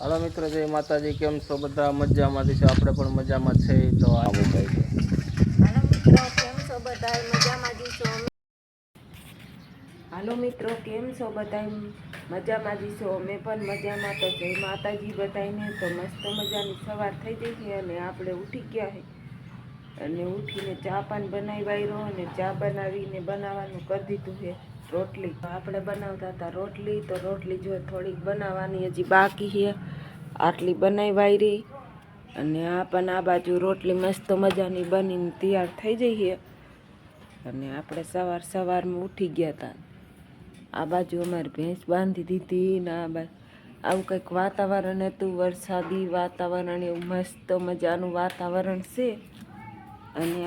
હાલો મિત્રો, જય માતાજી. કેમ છો બધા? મજામાંથી છો? આપણે પણ મજામાં છે. તો આવું કઈ છે. હાલો મિત્રો, કેમ છો બધા? મજામાં જ છો? હાલો મિત્રો, કેમ છો બધા? મજામાં જ છો? અમે પણ મજામાં. તો જય માતાજી બધાને. તો મસ્ત મજાની સવાર થઈ ગઈ છે અને આપણે ઉઠી ગયા છે અને ઉઠીને ચા પાન બનાવી વાળ્યો અને ચા બનાવીને બનાવવાનું કરી દીધું છે. રોટલી આપણે બનાવતા હતા રોટલી, તો રોટલી જો થોડીક બનાવવાની હજી બાકી છે. આટલી બનાવી વાળી અને આ બાજુ રોટલી મસ્ત મજાની બનીને તૈયાર થઈ જઈ છે. અને આપણે સવારમાં ઉઠી ગયા હતા. આ બાજુ અમારી ભેંસ બાંધી દીધી ને આવું કંઈક વાતાવરણ હતું, વરસાદી વાતાવરણ. એવું મસ્ત મજાનું વાતાવરણ છે. અને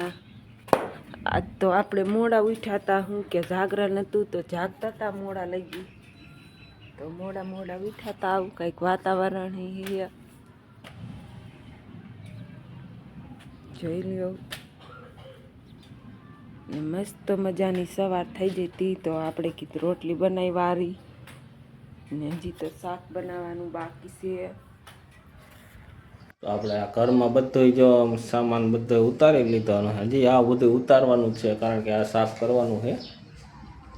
આજ તો આપણે મોડા ઉઠ્યા હતા. હું કે જાગરણ હતું તો જાગતા હતા મોડા લઈ ગઈ તો મોડા ઉઠ્યા હતા. આવું કંઈક વાતાવરણ જોઈ લ્યો. ને મસ્ત મજાની સવાર થઈ જતી. તો આપણે કીધું રોટલી બનાવી વારી ને હજી તો શાક બનાવવાનું બાકી છે. તો આપણે આ ઘરમાં બધું જો સામાન બધો ઉતારી લીધો અને હજી આ બધું ઉતારવાનું છે, કારણ કે આ સાફ કરવાનું છે.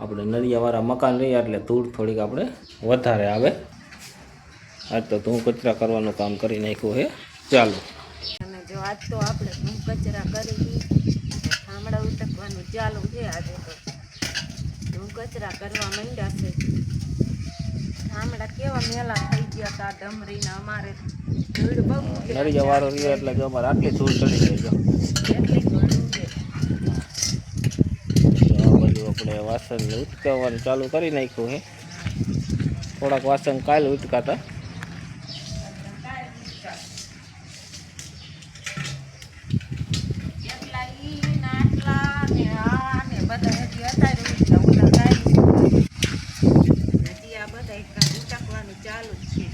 આપણે નળિયાવાળા મકાન રહ્યા એટલે ધૂળ થોડીક આપણે વધારે આવે. આજ તો ધૂળ કચરા કરવાનું કામ કરી નાખ્યું છે. ચાલો. અને જો આજ તો આપણે ધૂળ કચરા કરી ઠામડા ઉટકવાનું ચાલુ છે. આજે તો ધૂળ કચરા કરવા માંડ્યા છે. ઠામડા કેવા મેલા થઈ ગયા હતા ડમરીને. અમારે ધૂળ બહુ નળિયાવાળો રહ્યો એટલે જો અમારે આટલી ધૂળ ચડી ગઈ. જો એટલી ધૂળ ઉડે. આ બધું આપણે વાસણ ઉટકાવવાનું ચાલુ કરી નાખ્યું છે. થોડાક વાસણ કાલ ઉટકાતા. હજી આ બધા ઉટકવાનું ચાલુ જ છે.